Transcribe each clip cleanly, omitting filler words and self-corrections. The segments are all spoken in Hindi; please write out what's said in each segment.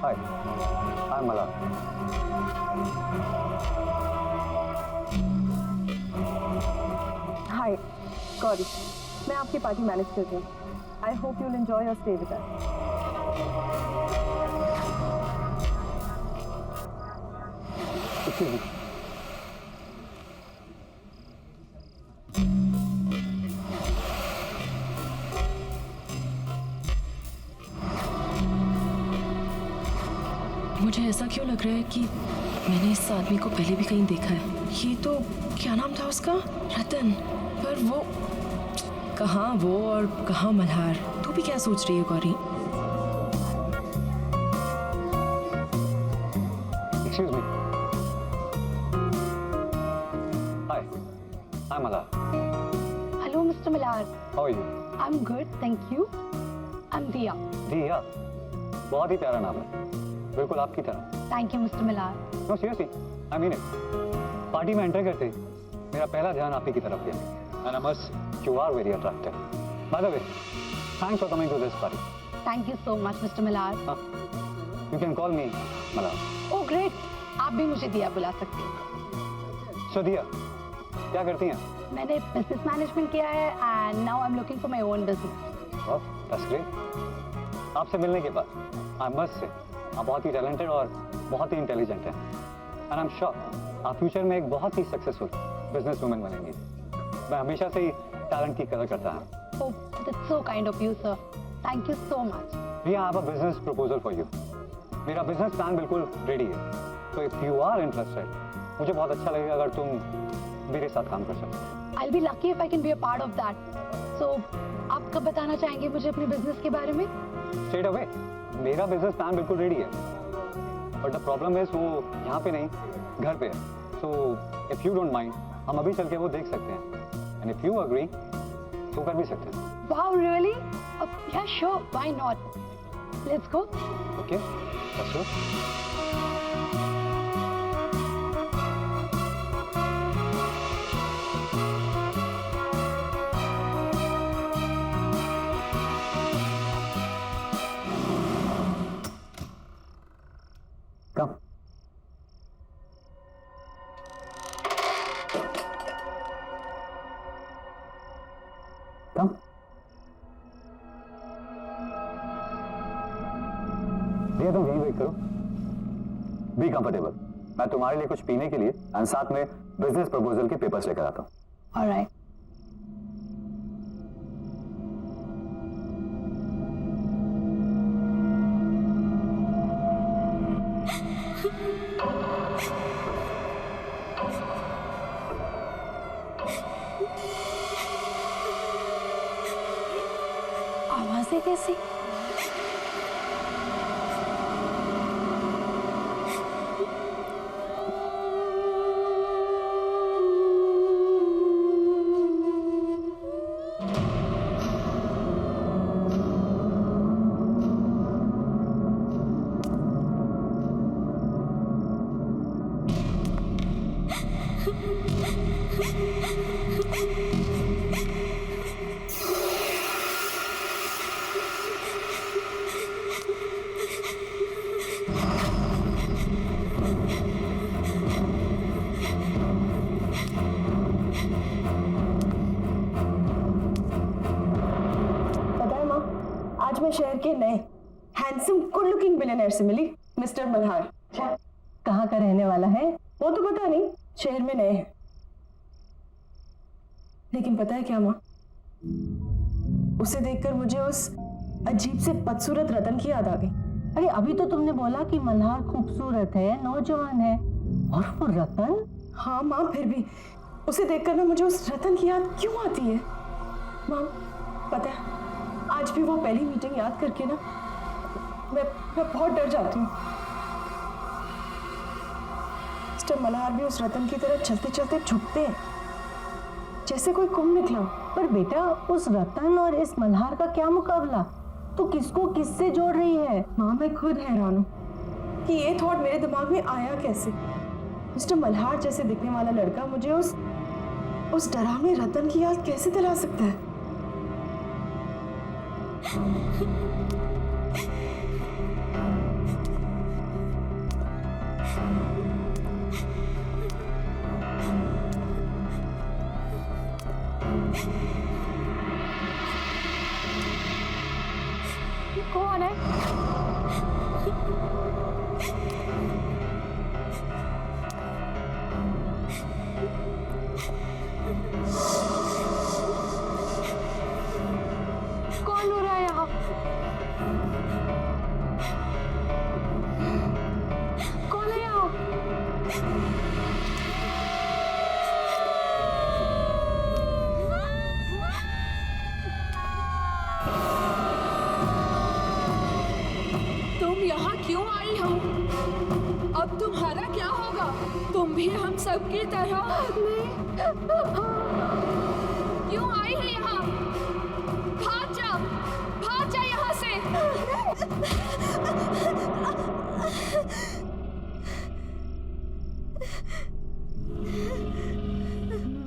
Hi, I am Malhar. Hi Gauri, मैं आपकी पार्टी मैनेज कर रही हूँ। I hope you will enjoy your stay with us. मुझे ऐसा क्यों लग रहा है कि मैंने इस आदमी को पहले भी कहीं देखा है। ये तो क्या नाम था उसका, रतन। पर वो कहाँ वो और कहाँ मल्हार। तू भी क्या सोच रही है Gauri? Excuse me. Hi, I'm Mala. Hello, Mr. Millar. How are you? I'm good, thank you. I'm Diya. दिया, बहुत ही प्यारा नाम है, बिल्कुल आपकी तरह। Thank you, Mr. Millar. No, seriously, I mean it. Party में एंटर करते ही मेरा पहला ध्यान आप ही की तरफ गया। And I must, you are very attractive. By the way, thanks for coming to this party. Thank you so much, Mr. Millar. You can call me Mala. Oh, great. आप भी मुझे दिया बुला सकते हैं। So दिया, क्या करती हैं? मैंने बिजनेस मैनेजमेंट किया है and now I'm looking for my own business. Oh, that's great. आपसे मिलने के बाद I must say, आप बहुत ही टैलेंटेड और बहुत ही इंटेलिजेंट हैं। And I'm sure आप फ्यूचर में एक बहुत ही सक्सेसफुल बिजनेस वुमेन बनेंगी। मैं हमेशा से ही टैलेंट की कदर करता हूँ। Oh, that's so kind of you, sir. Thank you so much. We have a business proposal for you. मेरा बिजनेस प्लान बिल्कुल रेडी है। तो if you are interested, मुझे बहुत अच्छा लगेगा अगर तुम मेरे साथ काम कर सको। I'll be lucky if I can be a part of that. So, आप कब बताना चाहेंगे मुझे अपने बिजनेस के बारे में? Straight away, मेरा बिजनेस प्लान बिल्कुल रेडी है। बट द प्रॉब्लम इज वो यहाँ पे नहीं, घर पे है। So if you don't mind, हम अभी चल के वो देख सकते हैं। And if you agree, तो कर भी सकते हैं। Wow, really? Yeah, sure. Why not? Let's go. Okay? That's good. Come. Come. भैया तुम यहीं वेट करो। Be comfortable. मैं तुम्हारे लिए कुछ पीने के लिए और साथ में बिजनेस प्रपोजल के पेपर्स लेकर आता हूँ। All right. आवाजें कैसी? आज मैं शहर के नए हैंडसम गुड लुकिंग बिलियनर से मिली, मिस्टर मल्हार। कहाँ का रहने वाला है वो तो पता नहीं, शहर में नए हैं। लेकिन पता है क्या माँ, उसे देखकर मुझे उस अजीब से बदसूरत रतन की याद आ गई। अरे अभी तो तुमने बोला कि मल्हार खूबसूरत है, नौजवान है, और वो रतन। हाँ माँ, फिर भी उसे देखकर ना मुझे उस रतन की याद क्यों आती है। माँ पता है, आज भी वो पहली मीटिंग याद करके ना मैं बहुत डर जाती हूँ। मिस्टर मल्हार भी उस रतन की तरह चलते चलते झुकते हैं जैसे कोई कुंभ निकला। पर बेटा उस रतन और इस मल्हार का क्या मुकाबला? तू किसको किससे जोड़ रही है? माँ मैं खुद हैरान हूँ कि ये थॉट मेरे दिमाग में आया कैसे। मिस्टर मल्हार जैसे दिखने वाला लड़का मुझे उस डरावने रतन की याद कैसे दिला सकता है। यहाँ क्यों आई हो? अब तुम्हारा क्या होगा? तुम भी हम सब की तरह क्यों आई है यहाँ? भाग जा यहाँ से।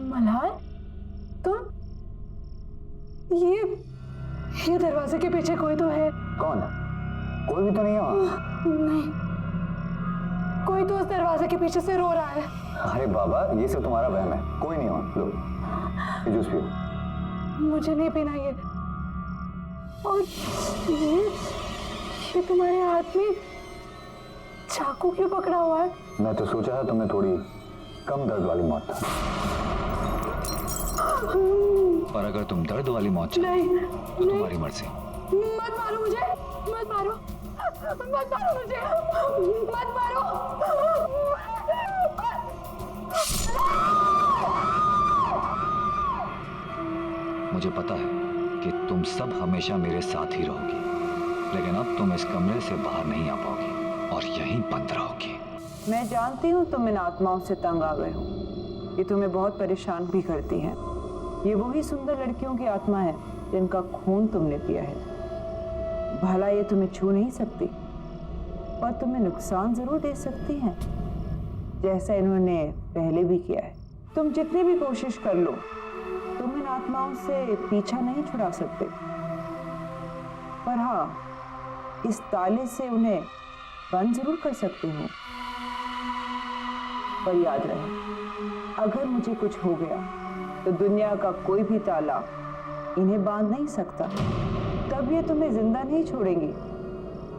मल्हार, तुम ये दरवाजे के पीछे कोई तो है। कौन है? कोई भी तो नहीं है वहाँ। नहीं, कोई तो उस दरवाजे के पीछे से रो रहा है। अरे बाबा, ये सब तुम्हारा वहम है, कोई नहीं वहाँ। लो, ये जूस पियो। मुझे नहीं पीना ये। और ये तुम्हारे हाथ में चाकू क्यों पकड़ा हुआ है? मैं तो सोचा था तुम्हें थोड़ी कम दर्द वाली मौत था, पर अगर तुम दर्द वाली मौत चाहते नहीं, तो तुम्हारी मर्जी। मत मारो मुझे, मत मारो, मत मारो मुझे, मत मारो। मुझे पता है कि तुम सब हमेशा मेरे साथ ही रहोगी, लेकिन अब तुम इस कमरे से बाहर नहीं आ पाओगी और यहीं बंद रहोगी। मैं जानती हूँ तुम इन आत्माओं से तंग आ गए हो। ये तुम्हें बहुत परेशान भी करती हैं। ये वही सुंदर लड़कियों की आत्मा है जिनका खून तुमने पिया है। भला ये तुम्हें छू नहीं सकती, पर तुम्हें नुकसान जरूर दे सकती हैं, जैसा इन्होंने पहले भी किया है। तुम जितनी भी कोशिश कर लो, तुम इन आत्माओं से पीछा नहीं छुड़ा सकते। पर हाँ, इस ताले से उन्हें बंद जरूर कर सकते हो। पर याद रहे, अगर मुझे कुछ हो गया तो दुनिया का कोई भी ताला इन्हें बांध नहीं सकता। तब ये तुम्हें जिंदा नहीं छोड़ेंगी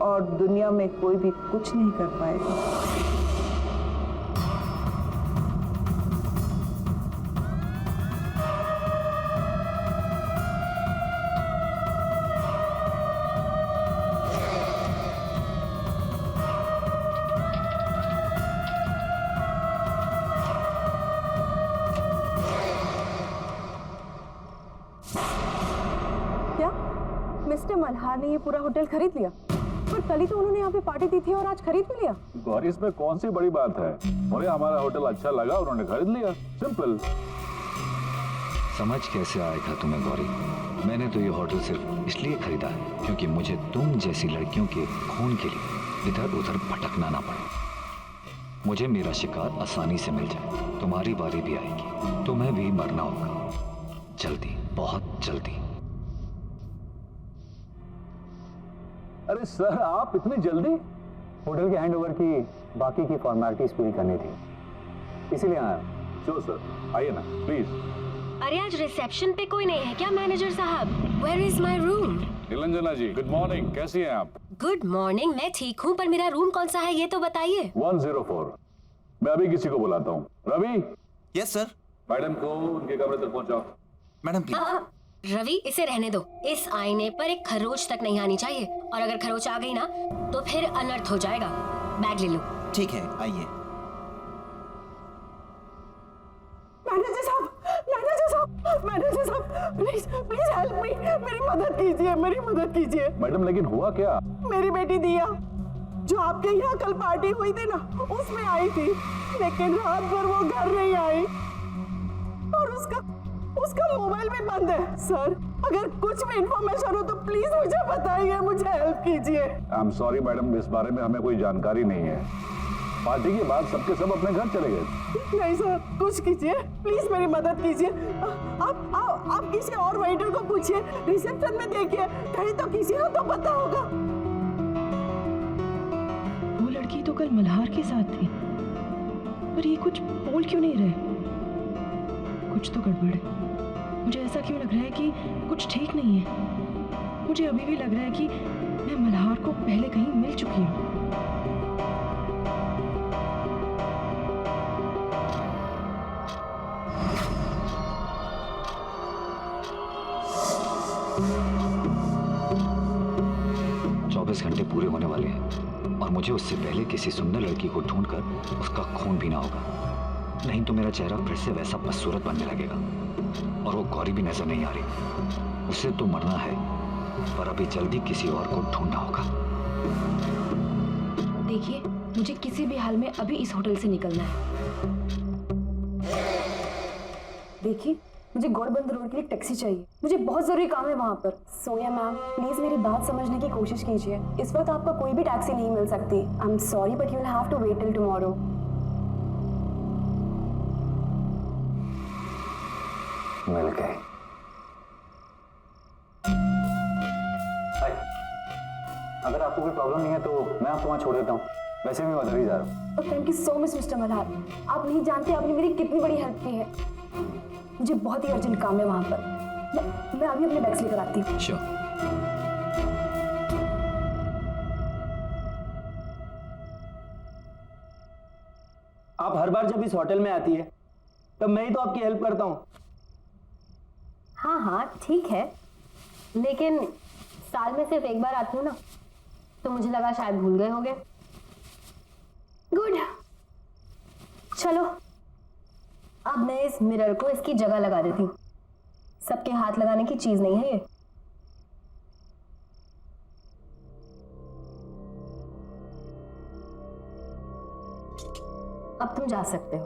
और दुनिया में कोई भी कुछ नहीं कर पाएगा। मिस्टर मल्हार ने ये पूरा होटल खरीद लिया, पर कल ही तो उन्होंने यहाँ पे पार्टी दी थी और आज खरीद भी लिया। गौरी, इसमें कौन सी बड़ी बात है? उन्हें हमारा होटल अच्छा लगा, उन्होंने खरीद लिया, सिंपल। समझ कैसे आएगा तुम्हें गौरी? मैंने तो ये होटल सिर्फ इसलिए खरीदा है क्योंकि मुझे तुम जैसी लड़कियों के खून के लिए इधर उधर भटकना ना पड़े। मुझे मेरा शिकार आसानी से मिल जाए। तुम्हारी बारी भी आएगी, तुम्हें भी मरना होगा, जल्दी, बहुत जल्दी। अरे सर, आप इतनी जल्दी? होटल के हैंडओवर की बाकी की फॉर्मेलिटीज पूरी करनी थी, इसीलिए आया। जो सर, आइए ना प्लीज। अरे आज रिसेप्शन पे कोई नहीं है क्या मैनेजर साहब? Where is my room? Niranjana ji, good morning, कैसी हैं आप? गुड मॉर्निंग, मैं ठीक हूँ, पर मेरा रूम कौन सा है ये तो बताइए। 104। मैं अभी किसी को बुलाता हूँ। रवि। Yes sir. मैडम को उनके कमरे तक पहुँचाओ। Madam please. रवि, इसे रहने दो। इस आईने पर एक खरोच तक नहीं आनी चाहिए, और अगर खरोच आ गई ना तो फिर अनर्थ हो जाएगा। बैग ले लो। ठीक है, आइए। मैनेजर साहब, प्लीज प्लीज हेल्प मी, मेरी मदद कीजिए। मैडम, लेकिन हुआ क्या? मेरी बेटी दिया, जो आपके यहाँ कल पार्टी हुई थी ना, उसमें आई थी, लेकिन रात भर वो घर नहीं आई और उसका मोबाइल भी बंद है। सर, अगर कुछ भी इंफॉर्मेशन हो तो प्लीज मुझे बताइए, मुझे हेल्प कीजिए। आई एम सॉरी मैडम, इस बारे में हमें कोई जानकारी नहीं है। पार्टी के बाद सबके सब अपने घर चले गए। नहीं सर, कुछ कीजिए, प्लीज मेरी मदद कीजिए। आप किसी और वेटर को पूछिए, रिसेप्शन में देखिए, कहीं तो किसी को तो पता होगा। वो लड़की तो कल मल्हार के साथ थी, पर ये कुछ बोल क्यों नहीं रहे? कुछ तो गड़बड़ है। मुझे ऐसा क्यों लग रहा है कि कुछ ठीक नहीं है। मुझे अभी भी लग रहा है कि मैं मल्हार को पहले कहीं मिल चुकी हूँ। घंटे पूरे होने वाले हैं और मुझे उससे पहले किसी सुंदर लड़की को ढूंढकर उसका खून पीना होगा, नहीं तो मेरा चेहरा फिर से वैसा बदसूरत बनने लगेगा। और वो गौरी भी नजर नहीं आ रही। उसे तो मरना है, पर अभी जल्दी किसी और को ढूंढना होगा। देखिए, मुझे किसी भी हाल में अभी इस होटल से निकलना है। देखिए, मुझे गौरबंद रोड के लिए टैक्सी चाहिए, मुझे बहुत जरूरी काम है वहाँ पर। सोनिया मैम, प्लीज मेरी बात समझने की कोशिश कीजिए। इस वक्त आपका कोई भी टैक्सी नहीं मिल सकती। I am sorry but you will have to wait till tomorrow. मिल गए। हाय, अगर आपको कोई प्रॉब्लम नहीं है तो मैं आपको वहाँ छोड़ देता हूँ, वैसे भी मैं उधर ही जा रहा हूँ। Thank you so much mister Malhar, आप नहीं जानते आपने मेरी कितनी बड़ी हेल्प की है। मुझे बहुत ही अर्जेंट काम है वहाँ पर। मैं अभी अपने बैग्स लेकर आती हूँ। श्योर। आप हर बार जब इस होटल में आती है तब मैं ही तो आपकी हेल्प करता हूँ। हाँ हाँ ठीक है, लेकिन साल में सिर्फ एक बार आती हूँ ना, तो मुझे लगा शायद भूल गए होगे। गुड, चलो अब मैं इस मिरर को इसकी जगह लगा देती हूँ। सबके हाथ लगाने की चीज नहीं है ये। अब तुम जा सकते हो।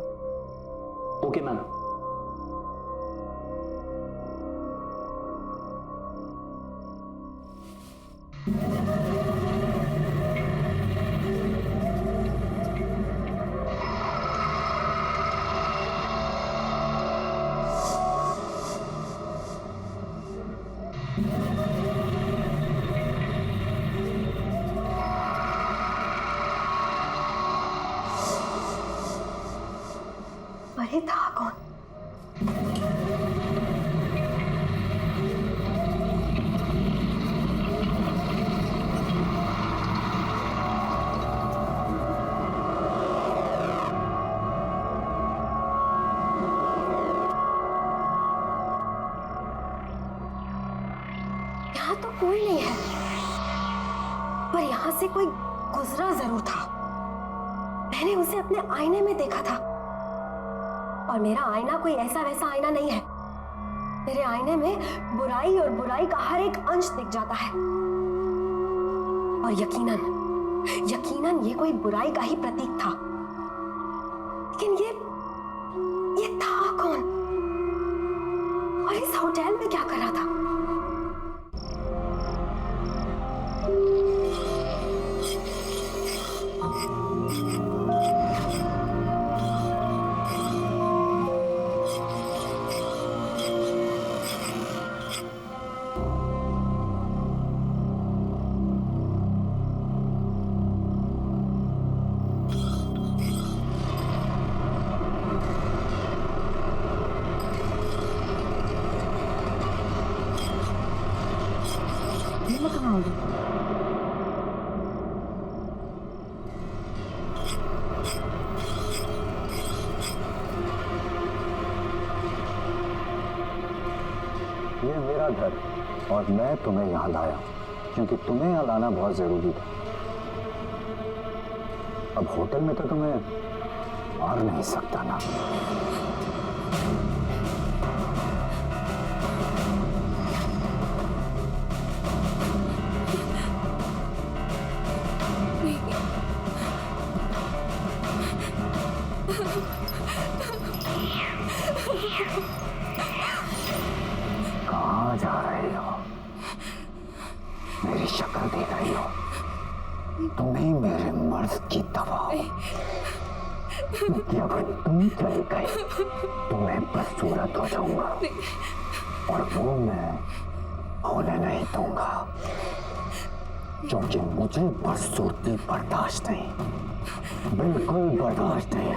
Okay ma'am. अरे था कौन? यहाँ तो कोई नहीं है, पर यहाँ से कोई गुजरा जरूर था। मैंने उसे अपने आईने में देखा था, और मेरा आईना कोई ऐसा वैसा आईना नहीं है। मेरे आईने में बुराई और बुराई का हर एक अंश दिख जाता है, और यकीनन ये कोई बुराई का ही प्रतीक था। लेकिन ये था कौन, और इस होटल में क्या कर रहा था? ये मेरा घर, और मैं तुम्हें यहाँ लाया क्योंकि तुम्हें यहाँ लाना बहुत जरूरी था। अब होटल में तो तुम्हें मार नहीं सकता ना। कहाँ जा रही हो? मेरी शक्ल देख रही हो? तुम्हें मेरे मर्ज की दवा हो। जब तुम चली गई तो मैं बदसूरत हो जाऊंगा, और वो मैं होने नहीं दूंगा, क्योंकि मुझे बदसूरती बर्दाश्त नहीं, बिल्कुल बर्दाश्त नहीं।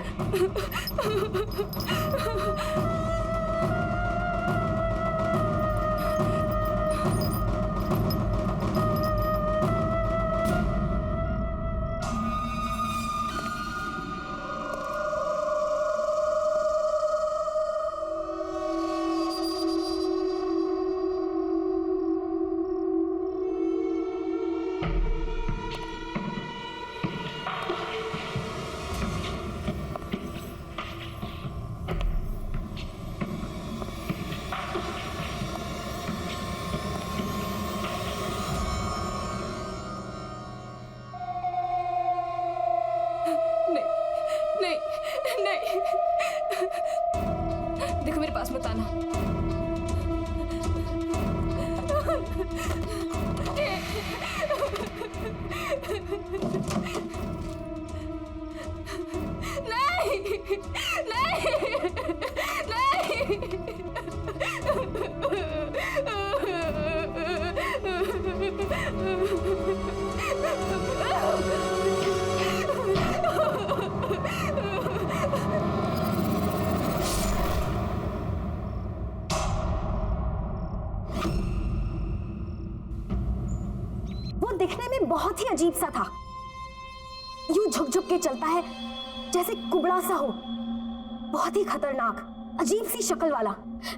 नहीं, देखो मेरे पास मत आना। नहीं, नहीं, वो दिखने में बहुत ही अजीब सा था, यूं झुक झुक के चलता है जैसे कुबड़ा सा हो, बहुत ही खतरनाक अजीब सी शक्ल वाला।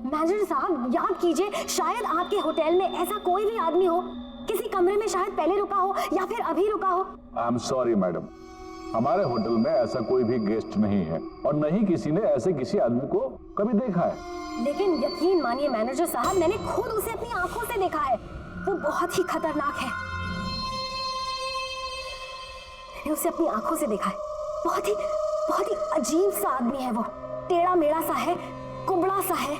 मैनेजर साहब याद कीजिए, शायद आपके होटल में ऐसा कोई भी आदमी हो, किसी कमरे में शायद पहले रुका हो या फिर अभी रुका हो। आई एम सॉरी मैडम, हमारे होटल में ऐसा कोई भी गेस्ट नहीं है और न ही किसी ने ऐसे किसी आदमी को कभी देखा है। लेकिन यकीन मानिए मैनेजर साहब, मैंने खुद उसे अपनी आंखों से देखा है, वो बहुत ही खतरनाक है। मैंने उसे अपनी आंखों से देखा है, बहुत ही अजीब सा आदमी है वो, टेढ़ा मेढ़ा सा है, कुबड़ा सा है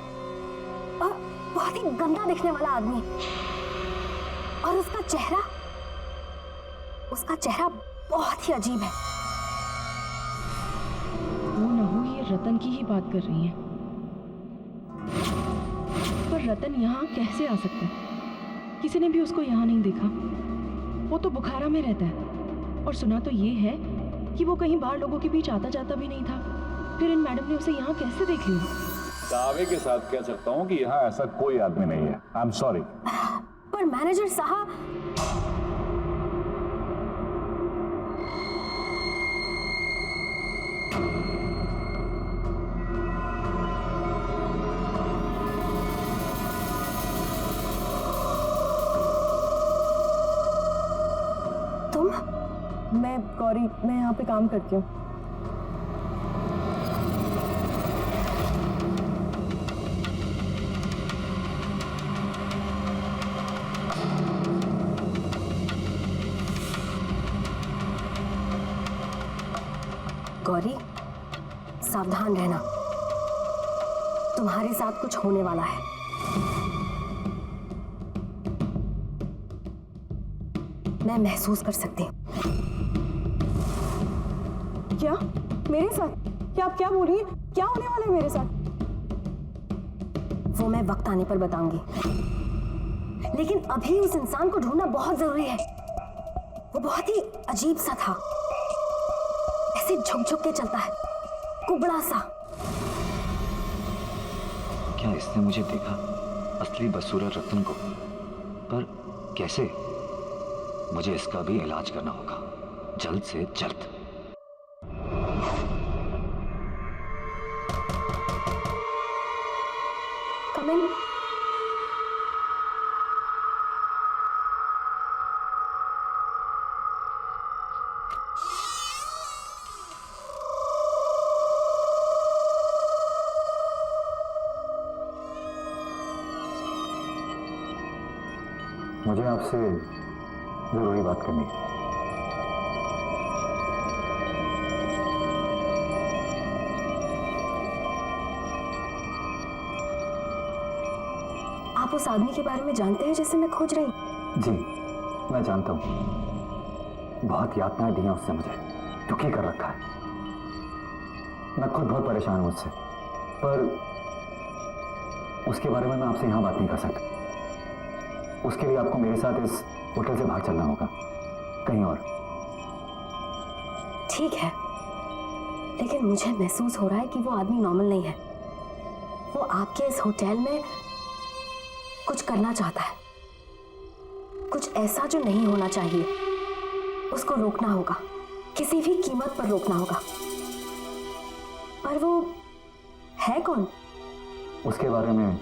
और बहुत ही गंदा दिखने वाला आदमी। और उसका चेहरा बहुत ही अजीब है। वो न हो ये रतन की ही बात कर रही हैं। पर रतन यहाँ कैसे आ सकता है? किसी ने भी उसको यहाँ नहीं देखा। वो तो बुखारा में रहता है और सुना तो ये है कि वो कहीं बाहर लोगों के बीच आता जाता भी नहीं था। फिर इन मैडम ने उसे यहाँ कैसे देख लिया? दावे के साथ कह सकता हूँ कि यहाँ ऐसा कोई आदमी नहीं है। आई एम सॉरी। पर मैनेजर साहब, तुम? मैं गौरी, मैं यहाँ पे काम करती हूँ। गौरी, सावधान रहना, तुम्हारे साथ कुछ होने वाला है। मैं महसूस कर सकती हूँ। क्या मेरे साथ? क्या आप क्या बोल रही हैं? क्या होने वाला है मेरे साथ? वो मैं वक्त आने पर बताऊंगी, लेकिन अभी उस इंसान को ढूंढना बहुत जरूरी है। वो बहुत ही अजीब सा था, ऐसे झुक झुक के चलता है, कुबड़ा सा। क्या इसने मुझे देखा, असली बदसूरत रतन को? पर कैसे? मुझे इसका भी इलाज करना होगा, जल्द से जल्द। Come in. मुझे आपसे जरूरी बात करनी है। आप उस आदमी के बारे में जानते हैं जिसे मैं खोज रही हूँ? जी, मैं जानता हूँ। बहुत यातनाएं दी हैं उससे, मुझे दुखी कर रखा है। मैं खुद बहुत परेशान हूँ उससे, पर उसके बारे में मैं आपसे यहाँ बात नहीं कर सकता। उसके लिए आपको मेरे साथ इस होटल से बाहर चलना होगा, कहीं और। ठीक है, लेकिन मुझे महसूस हो रहा है कि वो आदमी नॉर्मल नहीं है। वो आपके इस होटल में कुछ करना चाहता है, कुछ ऐसा जो नहीं होना चाहिए। उसको रोकना होगा, किसी भी कीमत पर रोकना होगा। पर वो है कौन? उसके बारे में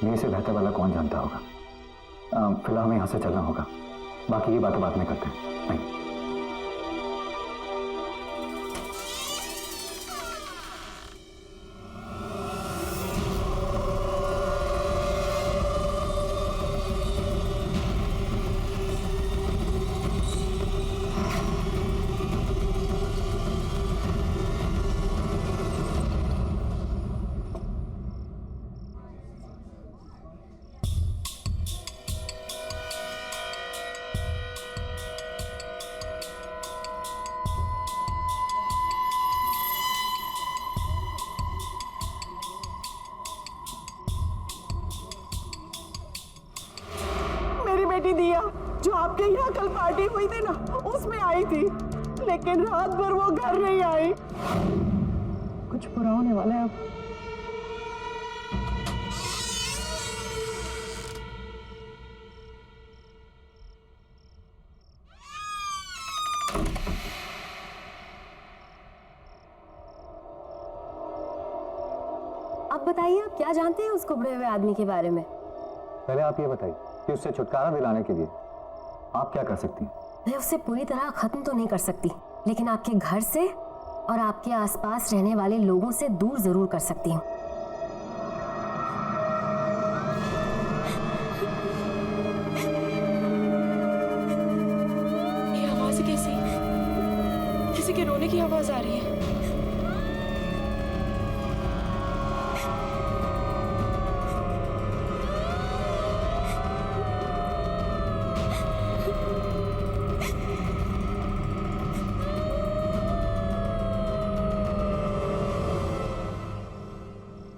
मेरे से बेहतर वाला कौन जानता होगा। फिलहाल हमें यहाँ से चलना होगा, बाकी की बातें बाद में करते हैं। नहीं। भी दिया जो आपके यहाँ कल पार्टी हुई थी ना, उसमें आई थी, लेकिन रात भर वो घर नहीं आई। कुछ बुरा होने वाला है अब। अब बताइए, आप क्या जानते हैं उस कुबड़े हुए आदमी के बारे में? पहले आप ये बताइए कि उससे छुटकारा दिलाने के लिए आप क्या कर सकती हैं? मैं उसे पूरी तरह खत्म तो नहीं कर सकती, लेकिन आपके घर से और आपके आसपास रहने वाले लोगों से दूर जरूर कर सकती हूँ। ये आवाज कैसी? किसी के रोने की आवाज आ रही है।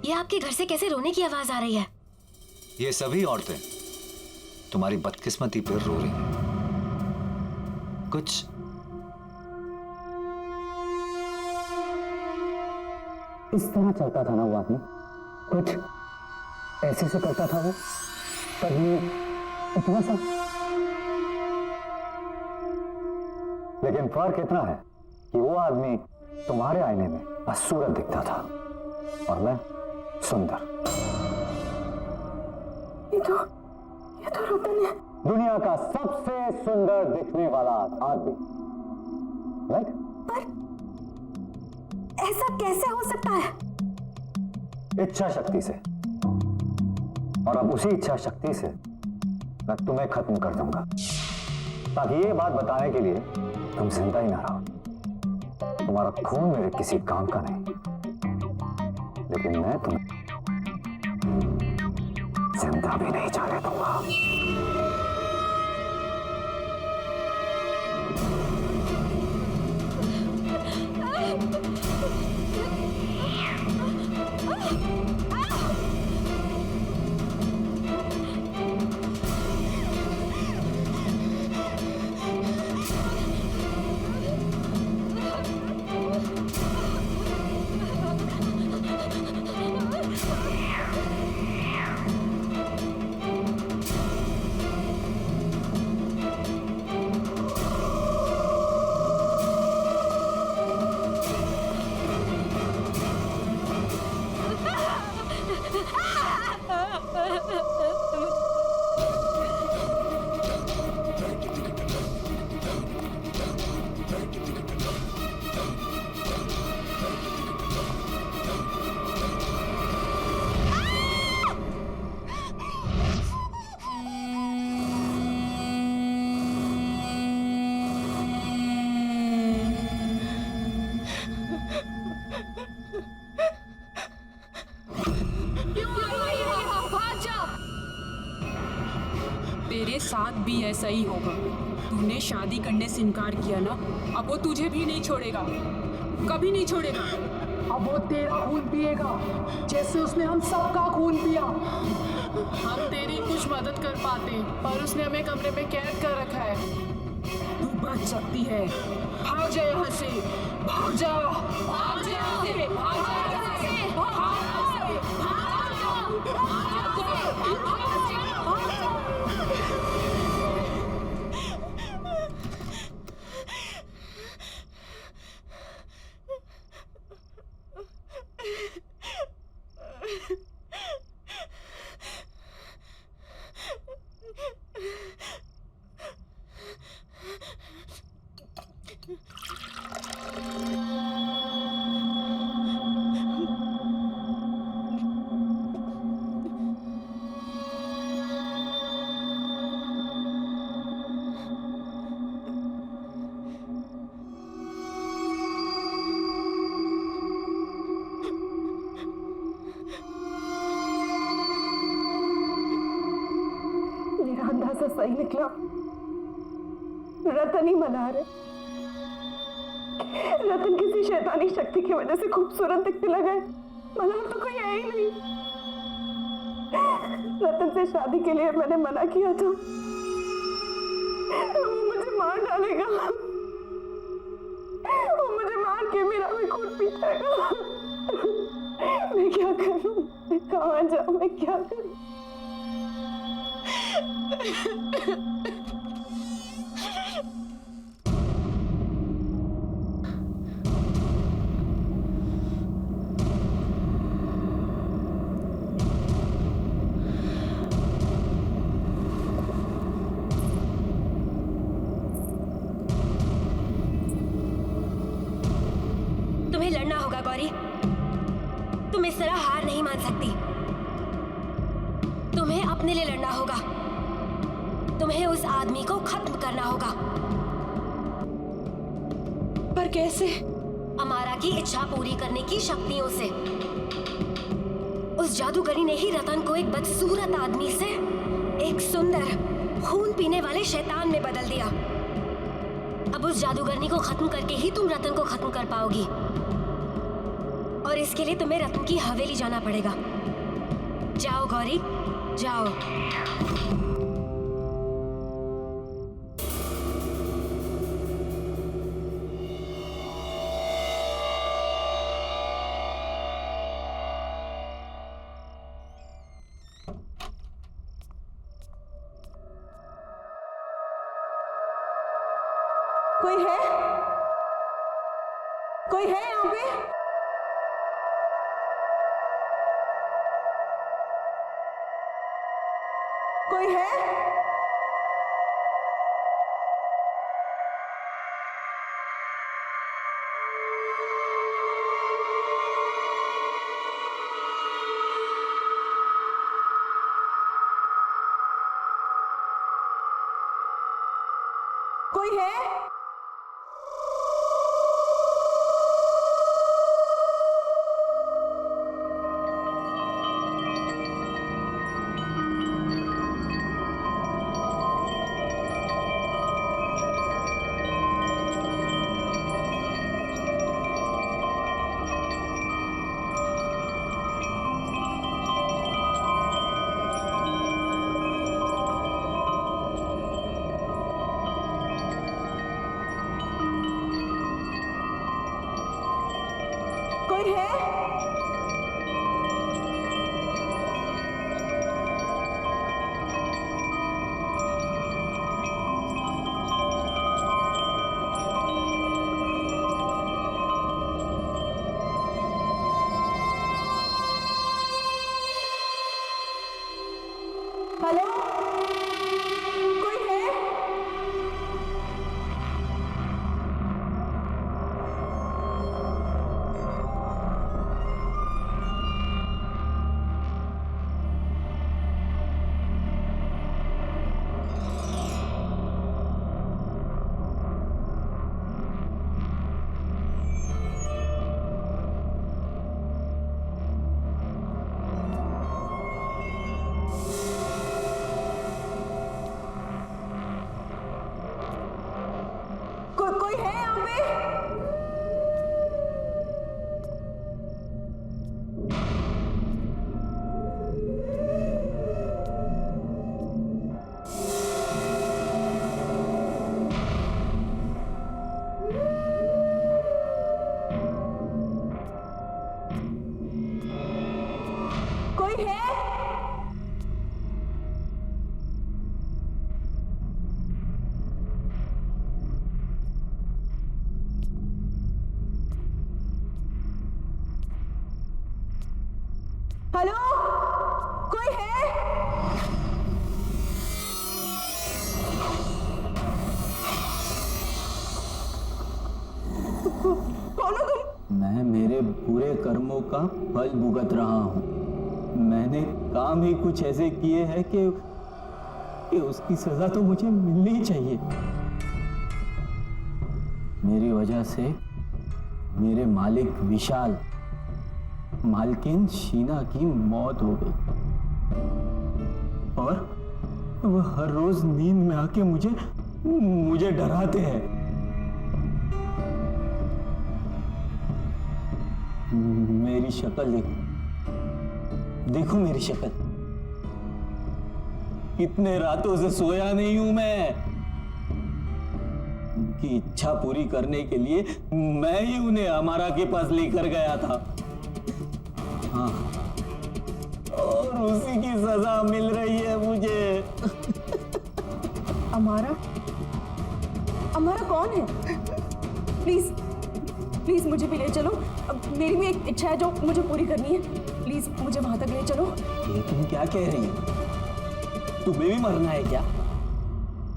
ये आपके घर से कैसे रोने की आवाज आ रही है? ये सभी औरतें तुम्हारी बदकिस्मती पर रो रही हैं। कुछ इस तरह चलता था ना वो आदमी, कुछ ऐसे से करता था वो, कभी इतना सा। लेकिन फर्क इतना है कि वो आदमी तुम्हारे आईने में बदसूरत दिखता था और मैं सुंदर। ये तो रतन है, दुनिया का सबसे सुंदर दिखने वाला आदमी, राइट? पर ऐसा कैसे हो सकता है? इच्छा शक्ति से। और अब उसी इच्छा शक्ति से मैं तुम्हें खत्म कर दूंगा, ताकि ये बात बताने के लिए तुम जिंदा ही ना रहो। तुम्हारा खून मेरे किसी काम का नहीं, लेकिन मैं तुम्हें जिंदा भी नहीं जाने दूंगा। तेरे साथ भी ऐसा ही होगा। तूने शादी करने से इनकार किया ना, अब वो तुझे भी नहीं छोड़ेगा, कभी नहीं छोड़ेगा। अब वो तेरा खून पिएगा जैसे उसने हम सबका खून पिया। हम तेरी कुछ मदद कर पाते, पर उसने हमें कमरे में कैद कर रखा है। तू बच सकती है, भाग जा यहाँ से, भाग जा, भाग जा यहाँ से, भाग जा यहाँ से, भाग जा, भाग जा, भाग जा। मेरा अंदाजा सही निकला, रतन ही मल्हार है। रतन किसी शैतानी शक्ति की वजह से खूबसूरत दिखने लगा है। मल्हार तो कोई है ही नहीं। रतन से शादी के लिए मैंने मना किया था, वो मुझे मार डालेगा, वो मुझे मार के मेरा भी खून पी जाएगा। मैं क्या करूं, मैं कहाँ जाऊं, मैं क्या करूं? तुम्हें लड़ना होगा गौरी, तुम इस तरह हार नहीं मान सकती। तुम्हें अपने लिए लड़ना होगा, तुम्हें उस आदमी को खत्म करना होगा। पर कैसे? अमारा की इच्छा पूरी करने की शक्तियों से। उस जादूगरी ने ही रतन को एक बदसूरत आदमी से एक सुंदर खून पीने वाले शैतान में बदल दिया। अब उस जादूगरनी को खत्म करके ही तुम रतन को खत्म कर पाओगी, और इसके लिए तुम्हें रतन की हवेली जाना पड़ेगा। जाओ गौरी, जाओ। कोई है? कोई है यहाँ पे? कोई है? कोई है? कोई है? हेलो, कोई है? कोई है यहाँ पे? कोई है? हेलो, कोई है? कौन हो तुम? मैं मेरे बुरे कर्मों का फल भुगत रहा हूँ। मैंने काम ही कुछ ऐसे किए हैं कि उसकी सजा तो मुझे मिलनी चाहिए। मेरी वजह से मेरे मालिक विशाल, मालकिन शीना की मौत हो गई, और वह हर रोज नींद में आके मुझे डराते हैं। मेरी शक्ल देखो मेरी शक्ल। इतने रातों से सोया नहीं हूं मैं। उनकी इच्छा पूरी करने के लिए मैं ही उन्हें अमारा के पास लेकर गया था। हाँ, और उसी की सजा मिल रही है मुझे। अमारा? अमारा कौन है? प्लीज प्लीज मुझे भी ले चलो। अब मेरी भी एक इच्छा है जो मुझे पूरी करनी है। प्लीज मुझे वहां तक ले चलो। ये तुम क्या कह रही हो? तुम्हें भी मरना है क्या?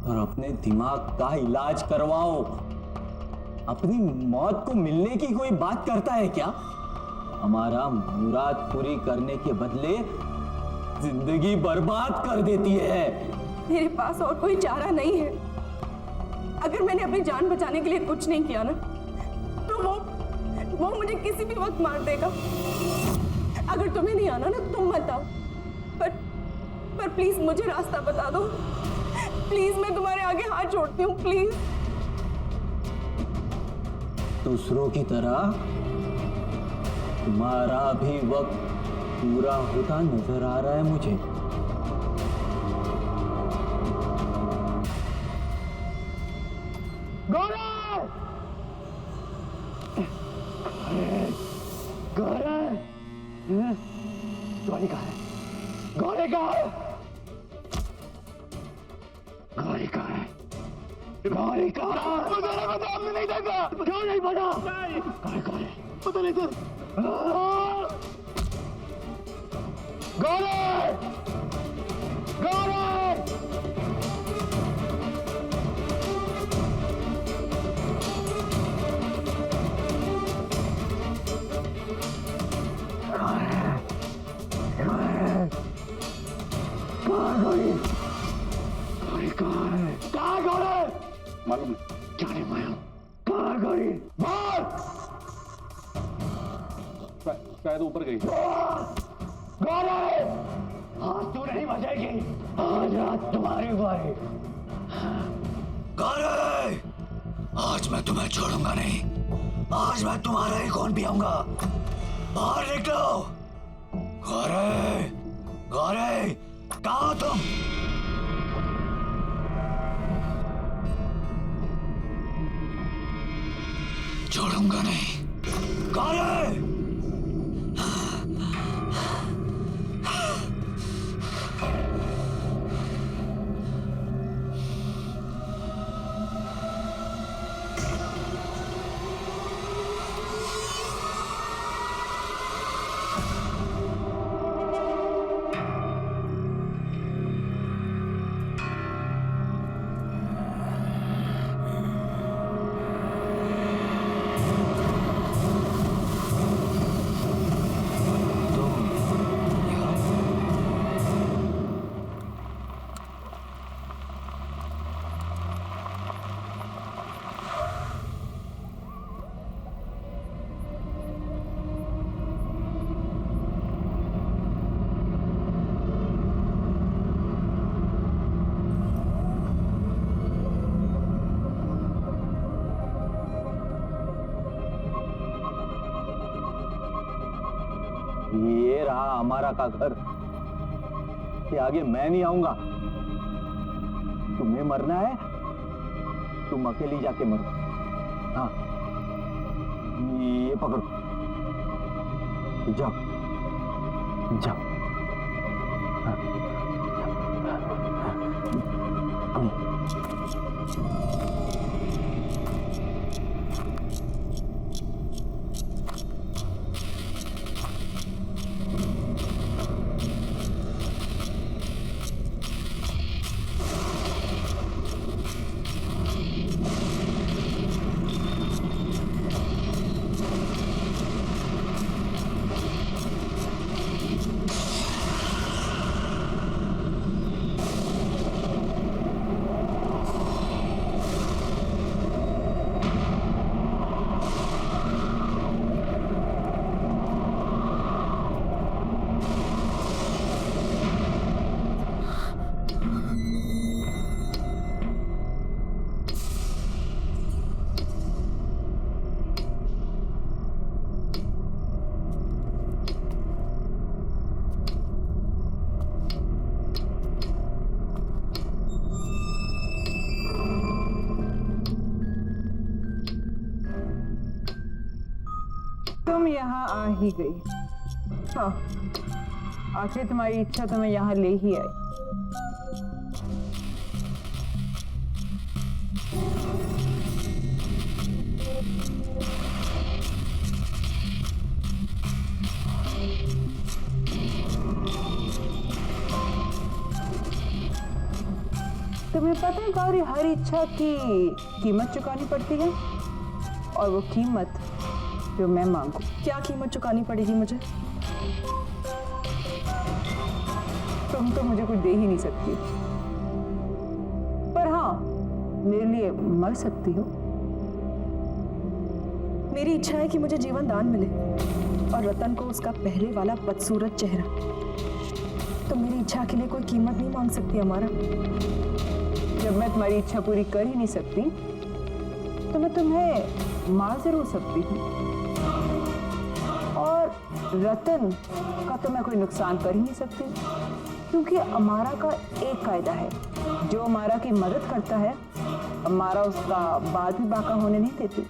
और अपने दिमाग का इलाज करवाओ। अपनी मौत को मिलने की कोई बात करता है क्या? हमारा मुराद पूरी करने के बदले जिंदगी बर्बाद कर देती है। मेरे पास और कोई चारा नहीं है। अगर मैंने अपनी जान बचाने के लिए कुछ नहीं किया ना, तो वो मुझे किसी भी वक्त मार देगा। अगर तुम्हें नहीं आना ना, तुम मत आओ। पर प्लीज मुझे रास्ता बता दो। प्लीज मैं तुम्हारे आगे हाथ जोड़ती हूँ, प्लीज। दूसरों की तरह तुम्हारा भी वक्त पूरा होता नजर आ रहा है मुझे। गौरी कहाँ है? गौरी कहाँ है? गौरी कहाँ है? गौरी कहाँ है? मुझे नहीं पता, आपने नहीं देखा? क्यों नहीं पता? गौरी कहाँ है? पता नहीं सर। गौरी! गौरी! मालूम क्या नहीं माया? कहाँ गौरी? शायद ऊपर गई। गौरी! आज तू नहीं बचेगी। आज रात तुम्हारी बारी। गौरी! आज मैं तुम्हें छोड़ूंगा नहीं। आज मैं तुम्हारा ही खून पियूंगा। बाहर निकलो। गौरी! गौरी! कहाँ हो तुम? छोड़ूंगा नहीं। गौरी! ये रहा हमारा का घर। कि आगे मैं नहीं आऊंगा। तुम्हें मरना है, तुम अकेली जाके मरो। हाँ, ये पकड़ो, जाओ जाओ। हाँ। तुम यहाँ आ ही गई। हाँ, आखिर तुम्हारी इच्छा तुम्हें यहाँ ले ही आई। तुम्हें पता है गौरी, हर इच्छा की कीमत चुकानी पड़ती है, और वो कीमत जो मैं मांगू। क्या कीमत चुकानी पड़ेगी मुझे? तुम तो मुझे कुछ दे ही नहीं सकती, पर हाँ, मेरे लिए मर सकती हो। मेरी इच्छा है कि मुझे जीवन दान मिले और रतन को उसका पहले वाला बदसूरत चेहरा। तो मेरी इच्छा के लिए कोई कीमत नहीं मांग सकती हमारा। जब मैं तुम्हारी इच्छा पूरी कर ही नहीं सकती, तो मैं तुम्हें मार जरूर सकती हूँ, और रतन का तो मैं कोई नुकसान कर ही नहीं सकती, क्योंकि अमारा का एक कायदा है, जो अमारा की मदद करता है अमारा उसका बाद भी बाका होने नहीं देती।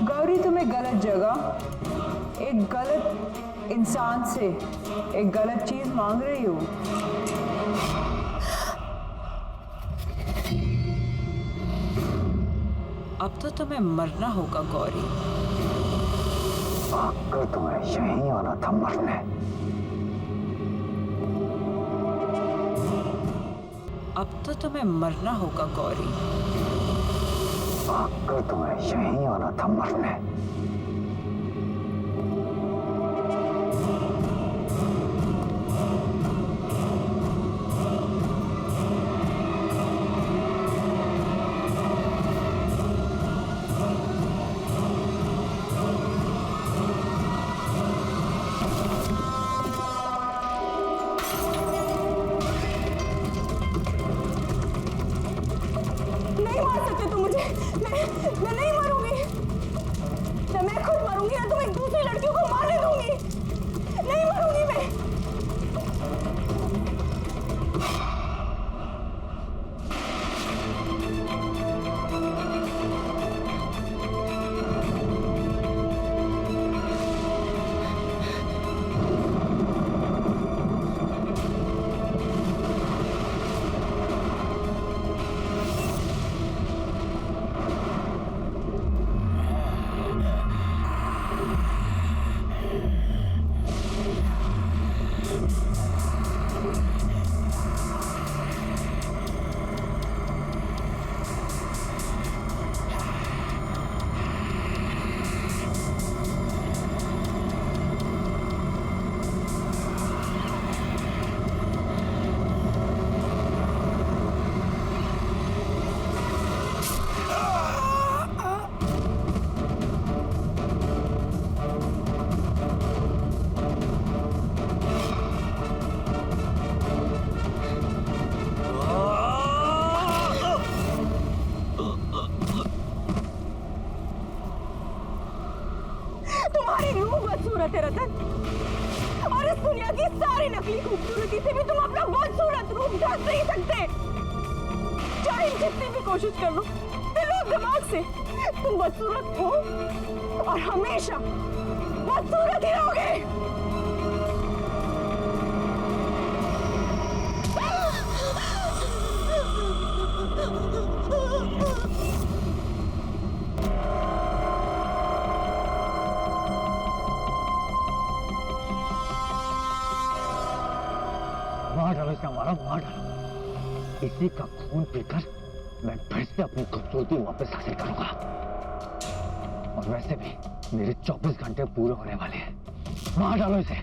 गौरी, तुम्हें गलत जगह, एक गलत इंसान से एक गलत चीज मांग रही हो। अब तो तुम्हें मरना होगा गौरी। भागकर तुम्हें यहीं आना था मरने। अब तो तुम्हें मरना होगा गौरी। भागकर तुम्हें यहीं आना था मरने। नहीं मार सकते तुम मुझे। मैं नहीं मरूंगी। ना मैं खुद मरूंगी, ना तुम एक दूसरी लड़कियों को मारने दूंगी। नहीं मरूंगी मैं। तुम्हारी रूह बदसूरत है रतन, और इस दुनिया की सारी नकली खूबसूरती से भी तुम अपना बदसूरत रूप ढक नहीं सकते। चाहे जितनी भी कोशिश कर लो, दिलो दिमाग से तुम बदसूरत हो और हमेशा बदसूरत ही रहोगे। मार डालो इसे हमारा, मार डालो। इसी का खून पीकर मैं फिर से अपनी खूबसूरती वापस हासिल करूंगा। और वैसे भी मेरे 24 घंटे पूरे होने वाले हैं। मार डालो इसे।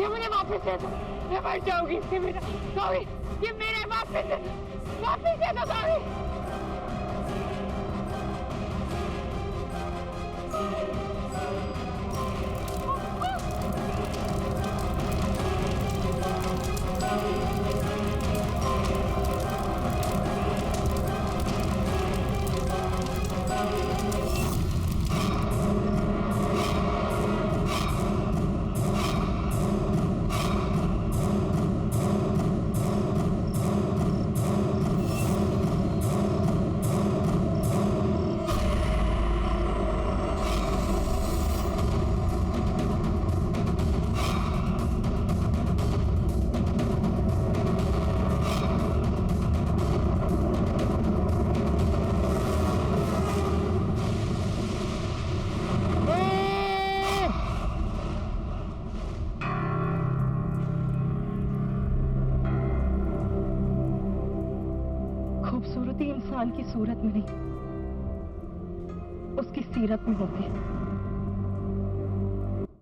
ये मुझे वापस दे दो, मैं मर जाऊंगी इससे बिना। सॉरी, ये मेरे वापस दे दो, वापस दे दो। सॉरी। होती इंसान की सूरत में नहीं, उसकी सीरत में होती है।